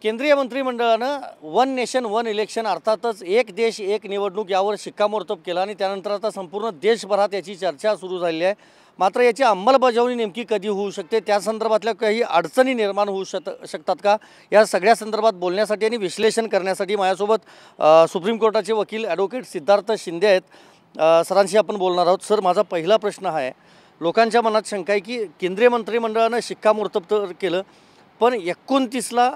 केंद्रीय मंत्रिमंडळानं one nation one election अर्थातच एक देश एक निवडणूक यावर शिक्कामोर्तब केला आणि त्यानंतर आता संपूर्ण देशभरात याची चर्चा सुरू झाली आहे। मात्र याची अंमलबजावणी नेमकी कधी होऊ शकते, त्या संदर्भातल्या काही अडचणी निर्माण होऊ शकतात का, या सगळ्या संदर्भात बोलण्यासाठी आणि विश्लेषण करण्यासाठी माझ्यासोबत सुप्रीम कोर्टाचे वकील ॲडव्होकेट सिद्धार्थ शिंदे आहेत। सरांशी आपण बोलणार आहोत। सर, माझा पहिला प्रश्न हा आहे, लोकांच्या मनात शंका आहे की केंद्रीय मंत्रिमंडळानं शिक्कामोर्तब तर केलं, पण 29ला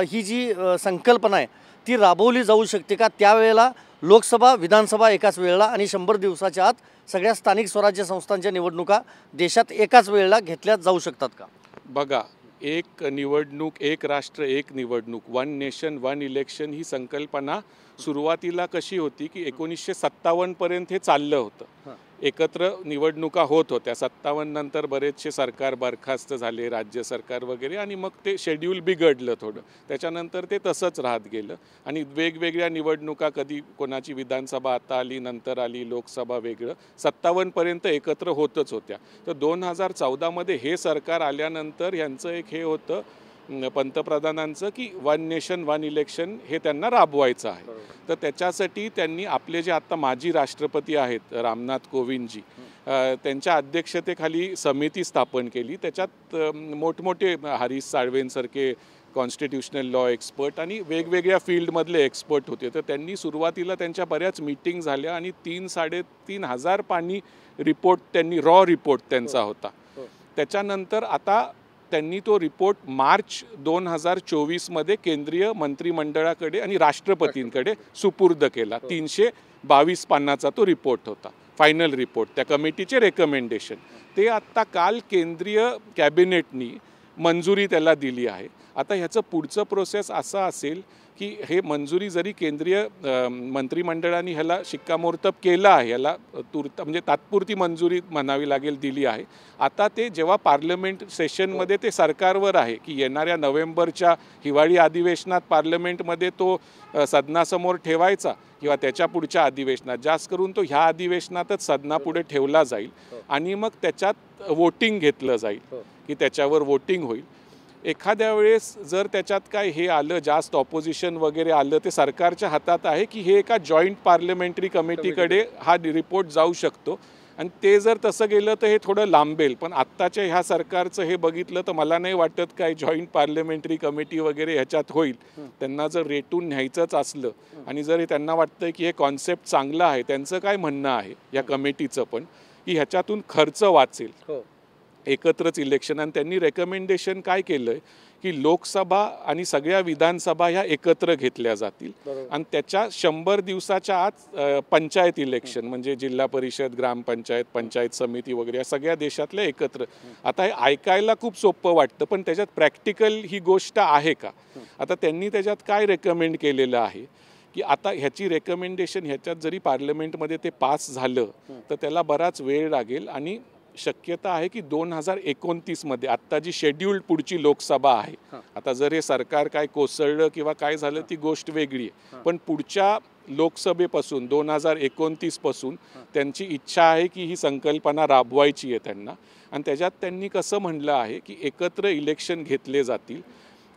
ही जी संकल्पना आहे ती राबवली जाऊ शकते का? त्यावेळेला लोकसभा विधानसभा एकाच वेळेला आणि 100 दिवसाच्या आत सगळ्या स्थानिक स्वराज्य संस्थांच्या निवडणुका देशात एकाच वेळेला घेतल्या जाऊ शकतात का? बघा, एक निवडणूक एक राष्ट्र एक निवडणूक, वन नेशन वन इलेक्शन ही संकल्पना सुरुवातीला कशी होती की 1957 पर्यंत हे चाललं होतं। एकत्र निवडणुका होत होत्या। 57 नंतर बरेचसे सरकार बरखास्त झाले, राज्य सरकार वगैरे, आणि मग ते शेड्यूल बिघडलं थोडं। त्याच्यानंतर ते तसंच राहत गेलं आणि वेगवेगळ्या निवडणुका, कधी कोणाची विधानसभा आता आली, नंतर आली लोकसभा, वेगळं 57 पर्यंत एकत्र होतच होत्या। तर 2014 मध्ये हे सरकार आल्यानंतर यांचं एक हे होतं पंतप्रधानांचं की वन नेशन वन इलेक्शन हे त्यांना राबवायचं आहे। तर त्याच्यासाठी त्यांनी आपले जे आता माजी राष्ट्रपती आहेत रामनाथ कोविंदजी, त्यांच्या अध्यक्षतेखाली समिती स्थापन केली। त्याच्यात मोठमोठे हरीश साळवेंसारखे कॉन्स्टिट्यूशनल लॉ एक्सपर्ट आणि वेगवेगळ्या फील्डमधले एक्सपर्ट होते। तर त्यांनी सुरुवातीला त्यांच्या बऱ्याच मीटिंग झाल्या आणि 3-3.5 हजार पानी रिपोर्ट त्यांनी रॉ रिपोर्ट त्यांचा होता। त्याच्यानंतर आता त्यांनी तो रिपोर्ट मार्च 2024 मध्ये केंद्रीय मंत्रिमंडळाकडे आणि राष्ट्रपतींकडे सुपूर्द केला। 322 पानाचा तो रिपोर्ट होता, फायनल रिपोर्ट, त्या कमिटीचे रेकमेंडेशन। ते आत्ता काल केंद्रीय कॅबिनेटनी मंजुरी त्याला दिली आहे। आता ह्याचं पुढचं प्रोसेस असा असेल की हे मंजुरी जरी केंद्रीय मंत्रिमंडळाने ह्याला शिक्कामोर्तब केलं आहे, ह्याला म्हणजे तात्पुरती मंजुरी म्हणावी लागेल दिली आहे। आता ते जेव्हा पार्लमेंट सेशनमध्ये ते सरकारवर आहे की येणाऱ्या नोव्हेंबरच्या हिवाळी अधिवेशनात पार्लमेंटमध्ये तो सदनासमोर ठेवायचा किंवा त्याच्या पुढच्या अधिवेशनात, जास्त करून तो ह्या अधिवेशनातच सदनापुढे ठेवला जाईल आणि मग त्याच्यात वोटिंग घेतलं जाईल की त्याच्यावर वोटिंग होईल। एखाद्या वेळेस जर त्याच्यात काय हे आलं, जास्त ऑपोजिशन वगैरे आलं, ते सरकारच्या हातात आहे की हे एका जॉईंट पार्लमेंटरी कमिटीकडे हा रिपोर्ट जाऊ शकतो आणि ते जर तसं गेलं तर हे थोडं लांबेल। पण आत्ताच्या ह्या सरकारचं हे बघितलं तर मला नाही वाटत काय जॉईंट पार्लमेंटरी कमिटी वगैरे ह्याच्यात होईल। त्यांना जर रेटून न्यायचंच असलं आणि जर त्यांना वाटतं की हे कॉन्सेप्ट चांगलं आहे, त्यांचं काय म्हणणं आहे या कमिटीचं पण की ह्याच्यातून खर्च वाचेल एकत्रच इलेक्शन, आणि त्यांनी रेकमेंडेशन काय केलं आहे की लोकसभा आणि सगळ्या विधानसभा ह्या एकत्र घेतल्या जातील आणि त्याच्या 100 दिवसाच्या आत पंचायत इलेक्शन म्हणजे जिल्हा परिषद, ग्रामपंचायत, पंचायत समिती वगैरे या सगळ्या देशातल्या एकत्र। आता हे ऐकायला खूप सोपं वाटतं, पण त्याच्यात प्रॅक्टिकल ही गोष्ट आहे का? आता त्यांनी त्याच्यात काय रेकमेंड केलेलं आहे की आता ह्याची रेकमेंडेशन ह्याच्यात जरी पार्लमेंटमध्ये ते पास झालं तर त्याला बराच वेळ लागेल आणि शक्यता आहे की 2029 मध्ये आत्ता जी शेड्यूल्ड पुढची लोकसभा आहे, आता जर हे सरकार काय कोसळलं किंवा काय झालं ती गोष्ट वेगळी आहे, पण पुढच्या लोकसभेपासून 2029 पासून त्यांची इच्छा आहे की ही संकल्पना राबवायची आहे त्यांना। आणि त्याच्यात त्यांनी कसं म्हणलं आहे की एकत्र इलेक्शन घेतले जातील।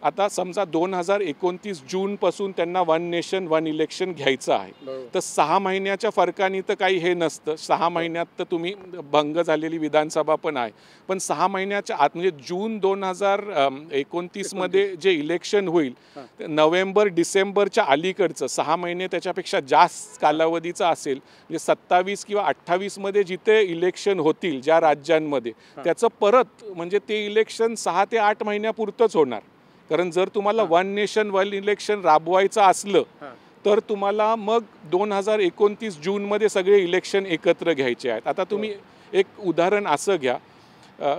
आता समजा 2029 जून पासून त्यांना वन नेशन वन इलेक्शन घ्यायचं आहे, तर 6 महिन्याच्या फरकाने तर काही हे नसतं। 6 महिन्यात तर तुम्ही भंग झालेली विधानसभा पण आहे, पण 6 महिन्याच्या आत म्हणजे जून 2029 मध्ये जे इलेक्शन होईल नोव्हेंबर डिसेंबरच्या अलीकडचं 6 महिने त्याच्यापेक्षा जास्त कालावधीचं असेल, म्हणजे 27 किंवा 28 मध्ये जिथे इलेक्शन होतील ज्या राज्यांमध्ये, त्याचं परत म्हणजे ते इलेक्शन 6 ते 8 महिन्यापुरतंच होणार। कारण जर तुम्हाला वन नेशन वन इलेक्शन राबवायचं असलं तर तुम्हाला मग 2029 जूनमध्ये सगळे इलेक्शन एकत्र घ्यायचे आहेत। आता तुम्ही एक उदाहरण असं घ्या,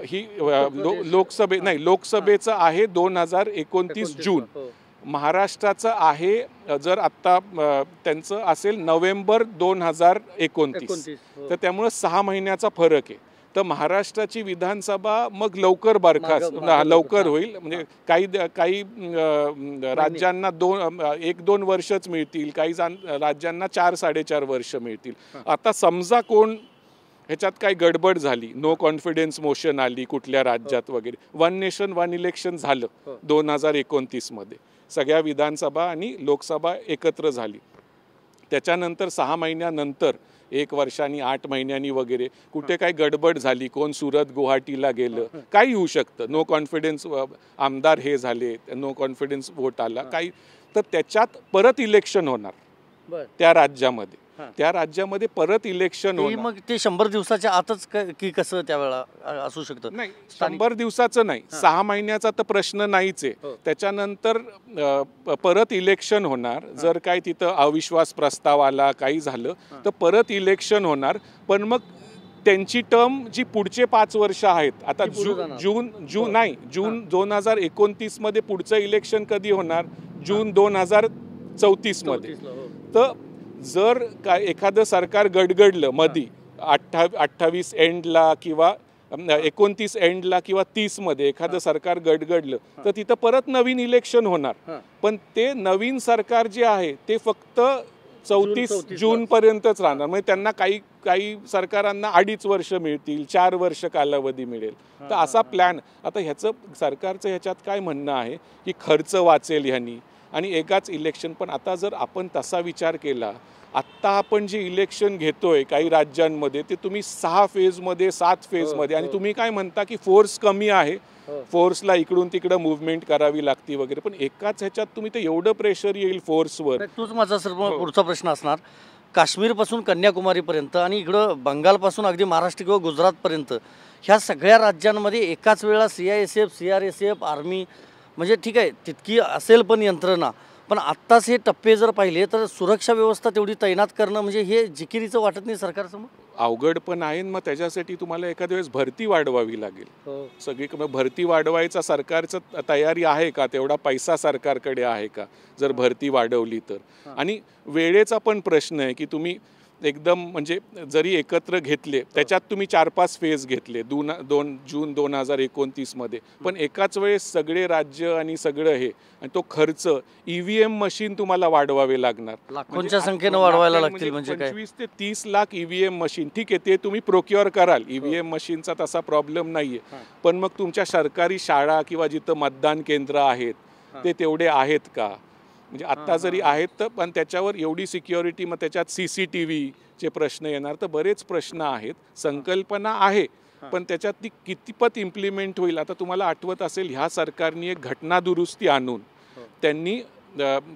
ही लोकसभेचं आहे 2029 जून, महाराष्ट्राचं आहे जर आत्ता त्यांचं असेल नोव्हेंबर 2029, तर त्यामुळे 6 महिन्याचा फरक आहे। तर महाराष्ट्राची विधानसभा मग लवकर लवकर होईल, म्हणजे काही राज्यांना 1-2 वर्षच मिळतील, काही राज्यांना 4-4.5 वर्ष मिळतील। आता समजा कोण ह्याच्यात काय गडबड झाली, नो कॉन्फिडन्स मोशन आली कुठल्या राज्यात वगैरे, वन नेशन वन इलेक्शन झालं 2029 मध्ये, सगळ्या विधानसभा आणि लोकसभा एकत्र झाली. त्याच्यानंतर 6 महिन्यानंतर 1 वर्षांनी 8 महिन्यांनी वगैरे कुठे काही गडबड झाली, कोण सुरत गुवाहाटीला गेलं, काही होऊ शकतं, नो कॉन्फिडन्स आमदार हे झाले, नो कॉन्फिडन्स वोट आला काही, तर त्याच्यात परत इलेक्शन होणार त्या राज्यामध्ये. त्या राज्यामध्ये परत इलेक्शन होणार. मग ते 100 दिवसाच्या आतच की कसं त्यावेळेला असू शकतं? नाही, 100 दिवसाचं नाही, 6 महिन्याचा तर प्रश्न नाहीच आहे. त्याच्यानंतर परत इलेक्शन होणार. जर काय तिथं अविश्वास प्रस्ताव आला, काही झालं तर परत इलेक्शन होणार. पण मग त्यांची टर्म जी पुढचे 5 वर्ष आहेत, आता जून 2029 मध्ये पुढचं इलेक्शन कधी होणार? जून 2034 मध्ये. तर जर काय एखादं सरकार गडगडलं मधी 28 एंडला किंवा 29 एंडला किंवा 30 मध्ये एखादं सरकार गडगडलं तर तिथं परत नवीन इलेक्शन होणार. पण ते नवीन सरकार जे आहे ते फक्त 34 जून पर्यंतच राहणार. म्हणजे त्यांना काही सरकारांना 2.5 वर्ष मिळतील, 4 वर्ष कालावधी मिळेल. तर असा प्लॅन. आता ह्याचं सरकारचं ह्याच्यात काय म्हणणं आहे की खर्च वाचेल ह्यांनी आणि एकाच इलेक्शन. पण आता जर आपण तसा विचार केला, आत्ता आपण जे इलेक्शन घेतोय काही राज्यांमध्ये ते तुम्ही 6 फेजमध्ये 7 फेजमध्ये, आणि तुम्ही काय म्हणता की फोर्स कमी आहे, फोर्सला इकडून तिकडं मुवमेंट करावी लागते वगैरे, पण एकाच ह्याच्यात तुम्ही ते एवढं प्रेशर येईल फोर्सवर. तोच माझा सर्व पुढचा प्रश्न असणार. काश्मीरपासून कन्याकुमारीपर्यंत आणि इकडं बंगालपासून अगदी महाराष्ट्र किंवा गुजरातपर्यंत ह्या सगळ्या राज्यांमध्ये एकाच वेळा CISF, CRSF, आर्मी, म्हणजे ठीक आहे तितकी असेल पण यंत्रणा, पण आत्ताच हे टप्पे जर पाहिले तर सुरक्षा व्यवस्था तेवढी तैनात करणं म्हणजे हे जिकिरीचं वाटत नाही सरकारसमोर? अवघड पण आहे. मग त्याच्यासाठी तुम्हाला एखाद्या वेळेस भरती वाढवावी लागेल. सगळी भरती वाढवायचा सरकारचं तयारी आहे का? तेवढा पैसा सरकारकडे आहे का जर भरती वाढवली तर? आणि वेळेचा पण प्रश्न आहे की तुम्ही एकदम म्हणजे जरी एकत्र घेतले त्याच्यात तुम्ही 4-5 फेज घेतले 2 जून 2029 मध्ये, पण एकाच वेळेस सगळे राज्य आणि सगळं हे, आणि तो खर्च EVM मशीन तुम्हाला वाढवावे लागणार. लाखोंच्या संख्येनं वाढवायला लागतील. म्हणजे 25 ते 30 लाख EVM मशीन. ठीक आहे, ते तुम्ही प्रोक्युअर कराल, EVM मशीनचा तसा प्रॉब्लेम नाहीये. पण मग तुमच्या सरकारी शाळा किंवा जिथं मतदान केंद्र आहेत ते तेवढे आहेत का? म्हणजे आत्ता जरी आहेत तर पण त्याच्यावर एवढी सिक्युरिटी, मग त्याच्यात CCTV चे प्रश्न येणार. तर बरेच प्रश्न आहेत. संकल्पना आहे पण त्याच्यात ती कितपत इम्प्लिमेंट होईल. आता तुम्हाला आठवत असेल ह्या सरकारने एक घटना दुरुस्ती आणून त्यांनी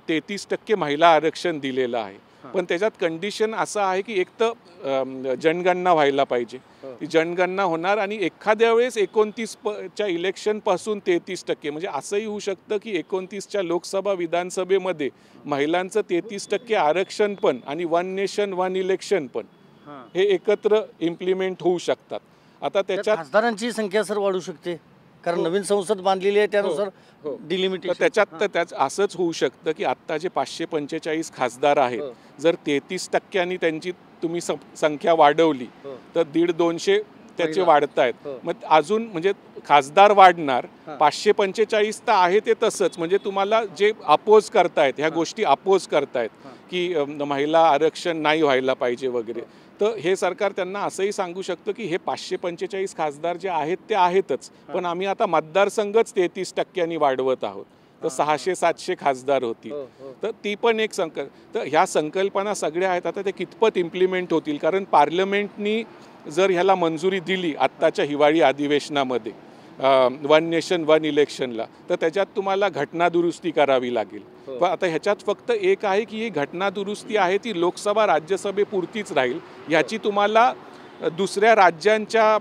33% महिला आरक्षण दिलेलं आहे. पण त्याच्यात कंडिशन असं आहे की एक तर जनगणना व्हायला पाहिजे. ती जनगणना होणार आणि एखाद्या वेळेस 29च्या इलेक्शनपासून 33%, म्हणजे असंही होऊ शकतं की 29च्या लोकसभा विधानसभेमध्ये महिलांचं 33% आरक्षण पण आणि 1 नेशन 1 इलेक्शन पण हे एकत्र इम्प्लिमेंट होऊ शकतात. आता त्याच्यात खासदारांची संख्या सर वाढू शकते कारण नवीन संसद बांधलेली आहे त्यानुसार डिलिमिटेशन. त्याच्यात असंच होऊ शकतं की आत्ता जे 545 खासदार आहेत जर 33%नी त्यांची तुम्ही संख्या वाढवली तर 150-200 त्याचे वाढतायत. मग अजून म्हणजे खासदार वाढणार. 545 तर आहे ते तसंच, म्हणजे तुम्हाला जे अपोज करतायत ह्या गोष्टी अपोज करतायत की महिला आरक्षण नाही व्हायला पाहिजे वगैरे, तर हे सरकार त्यांना असंही सांगू शकतं की हे 545 खासदार जे आहेत ते आहेतच, पण आम्ही आता मतदारसंघच 33%नी वाढवत आहोत. तर 600-700 खासदार होतील. तर ती पण एक तर ह्या संकल्पना सगळ्या आहेत. आता ते कितपत इम्प्लिमेंट होतील, कारण पार्लमेंटनी जर ह्याला मंजुरी दिली आत्ताच्या हिवाळी अधिवेशनामध्ये 1 नेशन 1 इलेक्शनला, तर त्याच्यात तुम्हाला घटना दुरुस्ती करावी लागेल. पण आता ह्याच्यात फक्त एक आहे की ही घटना दुरुस्ती आहे ती लोकसभा राज्यसभेपुरतीच राहील. ह्याची तुम्हाला दुसऱ्या राज्यांच्या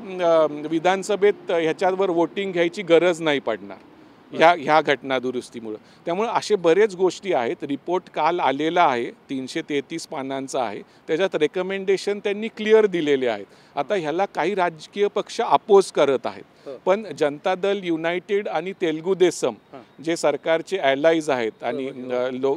विधानसभेत ह्याच्यावर वोटिंग घ्यायची गरज नाही पडणार ह्या घटना दुरुस्तीमुळं. त्यामुळे असे बरेच गोष्टी आहेत. रिपोर्ट काल आलेला आहे, 333 पानांचा आहे. त्याच्यात रेकमेंडेशन त्यांनी क्लिअर दिलेले आहेत. आता ह्याला काही राजकीय पक्ष अपोज करत आहेत, पण जनता दल युनायटेड आणि तेलुगू देसम जे सरकारचे ॲलाईज आहेत आणि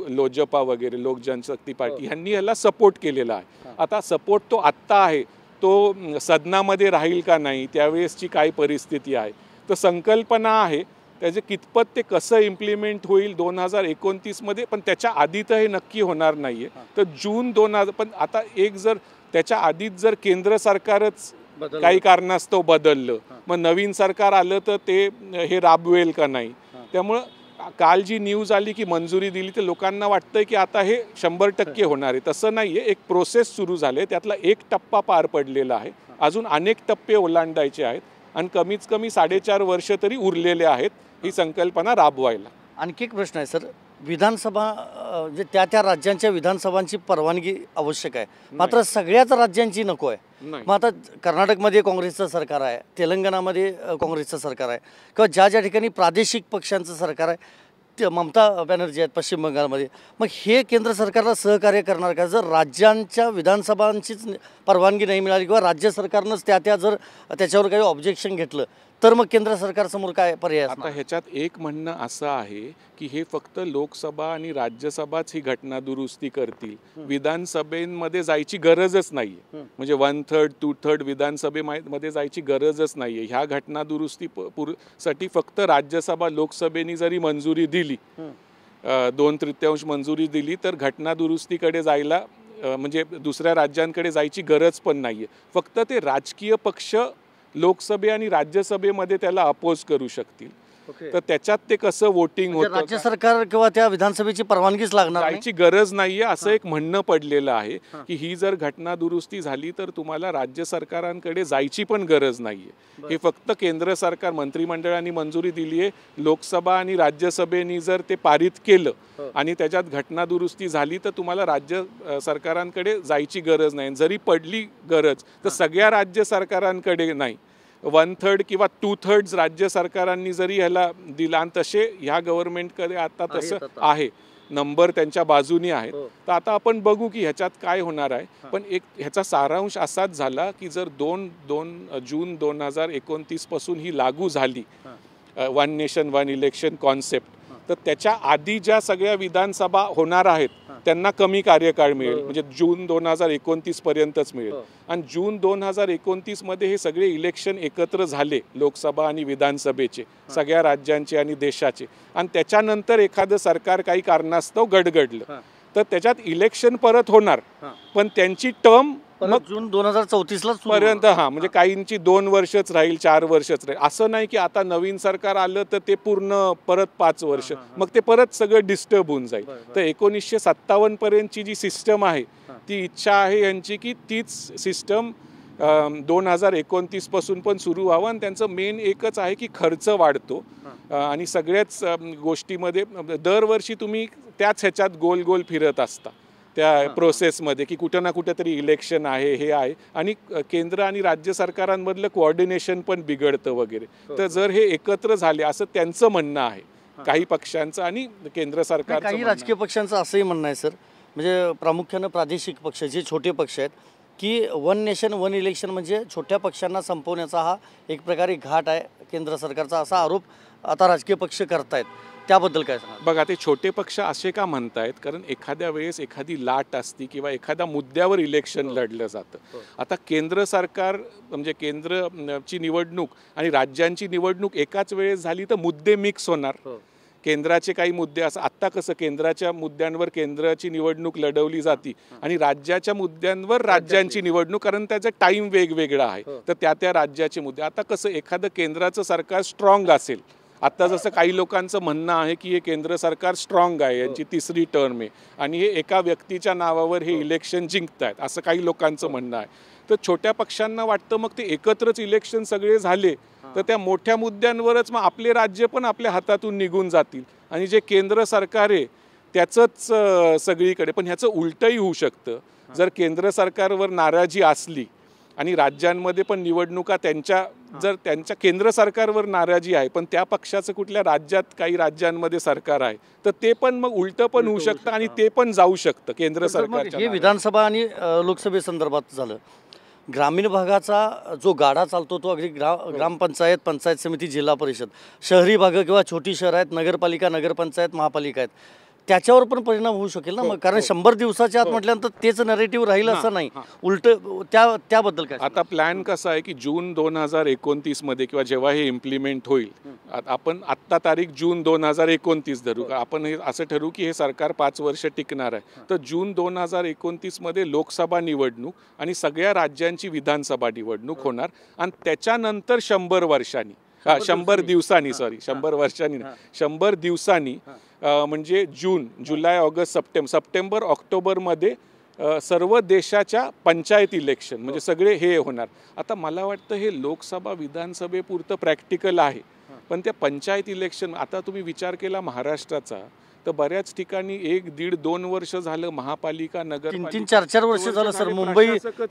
लोजपा वगैरे लोक जनशक्ती पार्टी ह्यांनी ह्याला सपोर्ट केलेला आहे. आता सपोर्ट तो आत्ता आहे, तो सदनामध्ये राहील का नाही, त्यावेळेसची काय परिस्थिती आहे. तर संकल्पना आहे, त्याचे कितपत ते कसं इम्प्लिमेंट होईल 2029 मध्ये, पण त्याच्या आधी तर हे नक्की होणार नाहीये. तर जून 2000, पण आता एक जर त्याच्या आधीच जर केंद्र सरकारच काही कारणास्तव बदललं, मग नवीन सरकार आलं तर ते हे राबवेल का नाही. त्यामुळं काल जी न्यूज आली की मंजुरी दिली तर लोकांना वाटतंय की आता हे 100% होणार आहे. तसं नाही आहे. एक प्रोसेस सुरू झाली आहे. त्यातला एक टप्पा पार पडलेला आहे. अजून अनेक टप्पे ओलांडायचे आहेत आणि कमीत कमी 4.5 वर्ष तरी उरलेले आहेत ही संकल्पना राबवायला. आणखी एक प्रश्न आहे सर, विधानसभा जे त्या राज्यांच्या विधानसभांची परवानगी आवश्यक आहे, मात्र सगळ्याच राज्यांची नको आहे. मग आता कर्नाटकमध्ये काँग्रेसचं सरकार आहे, तेलंगणामध्ये काँग्रेसचं सरकार आहे, किंवा ज्या ठिकाणी प्रादेशिक पक्षांचं सरकार आहे, ते ममता बॅनर्जी आहेत पश्चिम बंगालमध्ये, मग हे केंद्र सरकारला सहकार्य करणार का? जर राज्यांच्या विधानसभांचीच परवानगी नाही मिळाली किंवा राज्य सरकारनंच जर त्याच्यावर काही ऑब्जेक्शन घेतलं तर मग केंद्र सरकारसमोर काय पर्याय असणार? आता ह्याच्यात एक म्हणणं असं आहे की हे फक्त लोकसभा आणि राज्यसभाच ही घटना दुरुस्ती करतील, विधानसभेमध्ये जायची गरजच नाहीये. म्हणजे 1/3 2/3 विधानसभेमध्ये जायची गरजच नाहीये. ह्या घटना दुरुस्ती साठी फक्त राज्यसभा लोकसभेने जरी मंजुरी दिली, 2/3 मंजुरी दिली, तर घटना दुरुस्तीकडे जायला म्हणजे दुसऱ्या राज्यांकडे जायची गरज पण नाहीये. फक्त ते राजकीय पक्ष लोकसभे आणि राज्यसभेमध्ये त्याला अपोज करू शकतील. तर त्याच्यात ते कसं वोटिंग होतं, राज्य सरकार किंवा त्या विधानसभेची परवानगीच लागणार नाही, जायची गरज नाहीये असं एक म्हणणं पडलेलं आहे की ही जर घटना दुरुस्ती झाली तर तुम्हाला राज्य सरकारांकडे जायची पण गरज नाहीये. हे फक्त केंद्र सरकार मंत्रिमंडळाने मंजुरी दिली आहे, लोकसभा आणि राज्यसभेने जर ते पारित केलं आणि त्याच्यात घटना दुरुस्ती झाली तर तुम्हाला राज्य सरकारांकडे जायची गरज नाही. जरी पडली गरज तर सगळ्या राज्य सरकारांकडे नाही, 1/3 किंवा 2/3 राज्य सरकारांनी जरी ह्याला दिला, आणि तसे ह्या गव्हर्नमेंटकडे आता तसं आहे, नंबर त्यांच्या बाजूनी आहेत. तर आता आपण बघू की ह्याच्यात काय होणार आहे. पण एक ह्याचा सारांश असाच झाला की जर 2 जून 2029 पासून ही लागू झाली 1 नेशन 1 इलेक्शन कॉन्सेप्ट, तर त्याच्या आधी ज्या सगळ्या विधानसभा होणार आहेत त्यांना कमी कार्यकाळ मिळेल, म्हणजे जून 2029 पर्यंतच मिळेल. आणि जून 2029 मध्ये हे सगळे इलेक्शन एकत्र झाले, लोकसभा आणि विधानसभेचे, सगळ्या राज्यांचे आणि देशाचे, आणि त्याच्यानंतर एखादं सरकार काही कारणास्तव गडगडलं तर त्याच्यात इलेक्शन परत होणार, पण त्यांची टर्म मग जून 2034 पर्यंत म्हणजे काहींची 2 वर्षच राहील, 4 वर्षच राहील. असं नाही की आता नवीन सरकार आलं तर ते पूर्ण परत 5 वर्ष, मग ते परत सगळं डिस्टर्ब होऊन जाईल. तर 1957 पर्यंतची जी सिस्टम आहे ती इच्छा आहे यांची की तीच सिस्टम 2029 पासून पण सुरू व्हावं. आणि त्यांचं मेन एकच आहे की खर्च वाढतो आणि सगळ्याच गोष्टीमध्ये दरवर्षी तुम्ही त्याच ह्याच्यात गोल गोल फिरत असता त्या प्रोसेसमध्ये, की कुठं ना कुठं तरी इलेक्शन आहे, हे आहे, आणि केंद्र आणि राज्य सरकारांमधलं कोऑर्डिनेशन पण बिघडतं वगैरे. तर जर हे एकत्र झाले असं त्यांचं म्हणणं आहे, काही पक्षांचं आणि केंद्र सरकार, काही राजकीय पक्षांचं असंही म्हणणं आहे सर, म्हणजे प्रामुख्यानं प्रादेशिक पक्ष जे छोटे पक्ष आहेत, की 1 नेशन 1 इलेक्शन म्हणजे छोट्या पक्षांना संपवण्याचा हा एक प्रकारे घाट आहे केंद्र सरकारचा, असा आरोप आता राजकीय पक्ष करतायत. त्याबद्दल काय सांगा? बघा, ते छोटे पक्ष असे का म्हणतायत, कारण एखाद्या वेळेस एखादी लाट असती किंवा एखाद्या मुद्द्यावर इलेक्शन लढलं जातं. आता केंद्र सरकार म्हणजे केंद्रची निवडणूक आणि राज्यांची निवडणूक एकाच वेळेस झाली तर मुद्दे मिक्स होणार. केंद्राचे काही मुद्दे असं, आत्ता कसं केंद्राच्या मुद्द्यांवर केंद्राची निवडणूक लढवली जाते आणि राज्याच्या मुद्द्यांवर राज्यांची निवडणूक, कारण त्याचा टाईम वेगवेगळा आहे, तर त्या राज्याचे मुद्दे. आता कसं एखादं केंद्राचं सरकार स्ट्रॉंग असेल, आता जसं काही लोकांचं म्हणणं आहे की हे केंद्र सरकार स्ट्रॉंग आहे, यांची 3री टर्म आहे आणि हे एका व्यक्तीच्या नावावर हे इलेक्शन जिंकतायत, असं काही लोकांचं म्हणणं आहे. तर छोट्या पक्षांना वाटतं मग ते एकत्रच इलेक्शन सगळे झाले तर त्या मोठ्या मुद्द्यांवरच मग आपले राज्य पण आपल्या हातातून निघून जातील आणि जे केंद्र सरकार आहे त्याचंच सगळीकडे. पण ह्याचं उलटंही होऊ शकतं. जर केंद्र सरकारवर नाराजी असली आणि राज्यांमध्ये पण निवडणुका जर त्यांच्या केंद्र सरकारवर नाराजी आहे पण त्या पक्षाचं कुठल्या राज्यात काही राज्यांमध्ये सरकार आहे तर ते पण मग उलटं पण होऊ शकतं आणि ते पण जाऊ शकतं केंद्र सरकारच्या. हे विधानसभा आणि लोकसभेसंदर्भात झालं. ग्रामीण भागाचा जो गाडा चालतो तो अगदी ग्रामपंचायत, पंचायत समिती, जिल्हा परिषद, शहरी भाग किंवा छोटी शहर आहेत, नगरपालिका, नगरपंचायत, महापालिका आहेत, त्याच्यावर पण परिणाम होऊ शकेल ना. मग कारण 100 दिवसाच्या आत म्हटल्यानंतर तेच नरेटिव्ह राहील असं नाही, उलट त्याबद्दल काय? आता प्लॅन कसा आहे की जून 2029 मध्ये किंवा जेव्हा हे इम्प्लिमेंट होईल, आपण आत्ता तारीख जून 2029 धरू, आपण हे असं ठरवू की हे सरकार 5 वर्ष टिकणार आहे. तर जून 2029 मध्ये लोकसभा निवडणूक आणि सगळ्या राज्यांची विधानसभा निवडणूक होणार आणि त्याच्यानंतर 100 वर्षांनी 100 दिवसांनी, सॉरी 100 वर्षांनी नाही, 100 दिवसांनी म्हणजे जून, जुलै, ऑगस्ट, सप्टेंबर, ऑक्टोबरमध्ये सर्व देशाच्या पंचायत इलेक्शन म्हणजे सगळे हे होणार. आता मला वाटतं हे लोकसभा विधानसभेपुरतं प्रॅक्टिकल आहे, पण त्या पंचायत इलेक्शन आता तुम्ही विचार केला महाराष्ट्राचा तर बऱ्याच ठिकाणी 1, 1.5, 2 वर्ष झालं महापालिका, नगरपालिका, 3, 4 वर्ष झालं सर.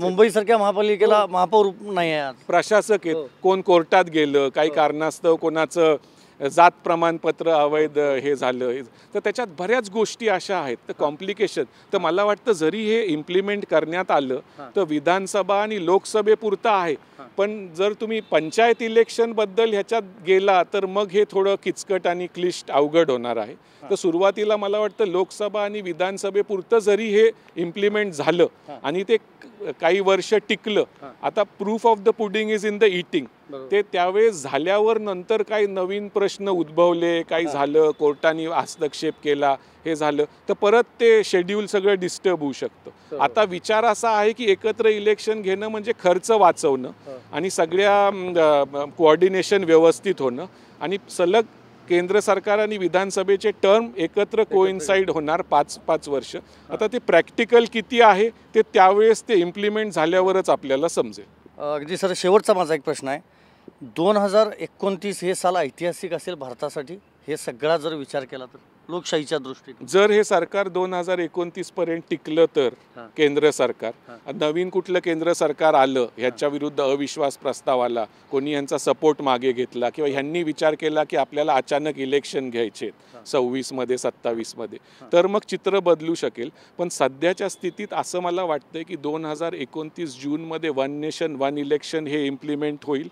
मुंबई सारख्या महापालिकेला महापौर नाही आहे, प्रशासक आहेत. कोण कोर्टात गेलं, काही कारणास्तव कोणाचं जात प्रमाणपत्र अवैध हे झालं, तर त्याच्यात बऱ्याच गोष्टी अशा आहेत. तर कॉम्प्लिकेशन, तर मला वाटतं जरी हे इम्प्लिमेंट करण्यात आलं तर विधानसभा आणि लोकसभेपुरतं आहे, पण जर तुम्ही पंचायत इलेक्शन बद्दल ह्याच्यात गेला तर मग हे थोडं किचकट आणि क्लिष्ट अवघड होणार आहे. तर सुरुवातीला मला वाटतं लोकसभा आणि विधानसभेपुरतं जरी हे इम्प्लिमेंट झालं आणि ते काही वर्ष टिकलं, आता proof of the pudding is in the eating, ते त्यावेळेस झाल्यावर नंतर काही नवीन प्रश्न उद्भवले, काही झालं, कोर्टाने हस्तक्षेप केला, हे झालं तर परत ते शेड्यूल सगळं डिस्टर्ब होऊ शकतं. आता विचार असा आहे की एकत्र इलेक्शन घेणं म्हणजे खर्च वाचवणं आणि सगळ्या कोऑर्डिनेशन व्यवस्थित होणं आणि सलग केंद्र सरकार आणि विधानसभेचे टर्म एकत्र कोइन्साइड होणार 5-5 वर्ष. आता ते प्रॅक्टिकल किती आहे ते त्यावेळेस ते इम्प्लिमेंट झाल्यावरच आपल्याला समजेल. अगदी सर, शेवटचा माझा एक प्रश्न आहे. 2029 हे साल ऐतिहासिक असेल भारतासाठी, हे सगळा जर विचार केला तर लोकशाहीच्या दृष्टीने? जर हे सरकार 2029 पर्यंत टिकलं तर केंद्र सरकार, नवीन कुठलं केंद्र सरकार आलं, ह्याच्या विरुद्ध अविश्वास प्रस्ताव आला, कोणी यांचा सपोर्ट मागे घेतला किंवा ह्यांनी विचार केला की आपल्याला अचानक इलेक्शन घ्यायचे 26 मध्ये 27 मध्ये, तर मग चित्र बदलू शकेल. पण सध्याच्या स्थितीत असं मला वाटतंय की 2029 जूनमध्ये 1 नेशन 1 इलेक्शन हे इम्प्लिमेंट होईल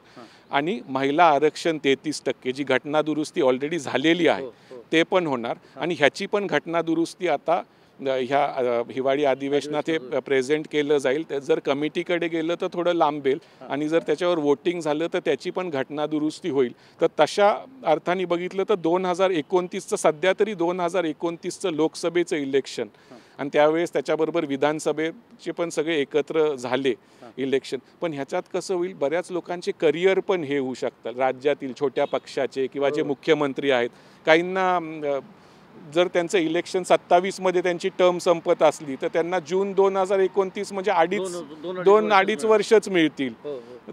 आणि महिला आरक्षण 33% जी घटना दुरुस्ती ऑलरेडी झालेली आहे ते पण होणार आणि ह्याची पण घटना दुरुस्ती आता ह्या हिवाळी अधिवेशनात हे प्रेझेंट केलं जाईल. जर कमिटीकडे गेलं तर थोडं लांबेल आणि जर त्याच्यावर वोटिंग झालं तर त्याची पण घटना दुरुस्ती होईल. तर तशा अर्थाने बघितलं तर 2029चं सध्या तरी 2029चं लोकसभेचं इलेक्शन आणि त्यावेळेस त्याच्याबरोबर विधानसभेचे पण सगळे एकत्र झाले इलेक्शन. पण ह्याच्यात कसं होईल, बऱ्याच लोकांचे करिअर पण हे होऊ शकतात, राज्यातील छोट्या पक्षाचे किंवा जे मुख्यमंत्री आहेत, काहींना जर त्यांचं इलेक्शन 27 मध्ये त्यांची टर्म संपत असली तर त्यांना जून 2029 म्हणजे 2-2.5 वर्षच मिळतील.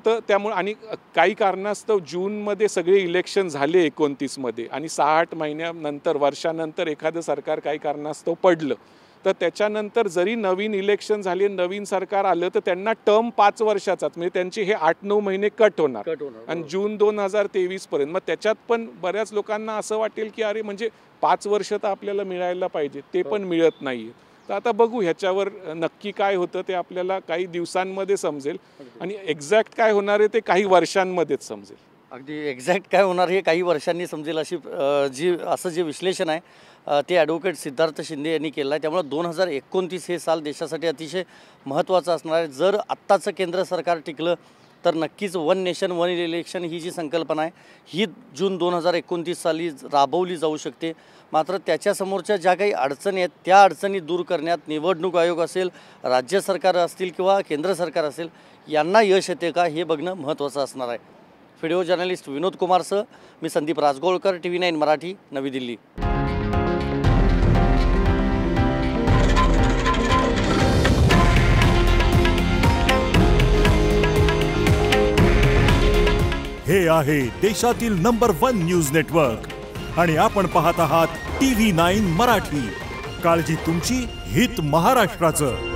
तर त्यामुळे आणि काही कारणास्तव जूनमध्ये सगळे इलेक्शन झाले 29 मध्ये आणि 6-8 महिन्यानंतर वर्षानंतर एखादं सरकार काही कारणास्तव पडलं तर त्याच्यानंतर जरी नवीन इलेक्शन झाले, नवीन सरकार आलं तर त्यांना टर्म 5 वर्षाचाच म्हणजे त्यांचे हे 8-9 महिने कट होणार आणि जून 2023 पर्यंत. मग त्याच्यात पण बऱ्याच लोकांना असं वाटेल की अरे म्हणजे 5 वर्ष तर आपल्याला मिळायला पाहिजे, ते पण मिळत नाहीये. तर आता बघू ह्याच्यावर नक्की काय होतं ते आपल्याला काही दिवसांमध्ये समजेल आणि एक्झॅक्ट काय होणार आहे ते काही वर्षांमध्येच समजेल. अगदी एक्झॅक्ट काय होणार हे काही वर्षांनी समजेल अशी असं जे विश्लेषण आहे ते ॲडव्होकेट सिद्धार्थ शिंदे यांनी केलं आहे. त्यामुळे 2029 हे साल देशासाठी अतिशय महत्त्वाचं असणार आहे. जर आत्ताचं केंद्र सरकार टिकलं तर नक्कीच 1 नेशन 1 इलेक्शन ही जी संकल्पना आहे ही जून 2029 साली राबवली जाऊ शकते. मात्र त्याच्यासमोरच्या ज्या काही अडचणी आहेत त्या अडचणी दूर करण्यात निवडणूक आयोग असेल, राज्य सरकार असतील किंवा केंद्र सरकार असेल यांना यश येते का हे बघणं महत्त्वाचं असणार आहे. व्हिडिओ जर्नलिस्ट विनोद कुमारसह मी संदीप राजगोळकर, TV9 मराठी, नवी दिल्ली. हे आहे देशातील नंबर 1 न्यूज नेटवर्क आणि आपण पाहत आहात TV9 मराठी. काळजी तुमची, हित महाराष्ट्राचं.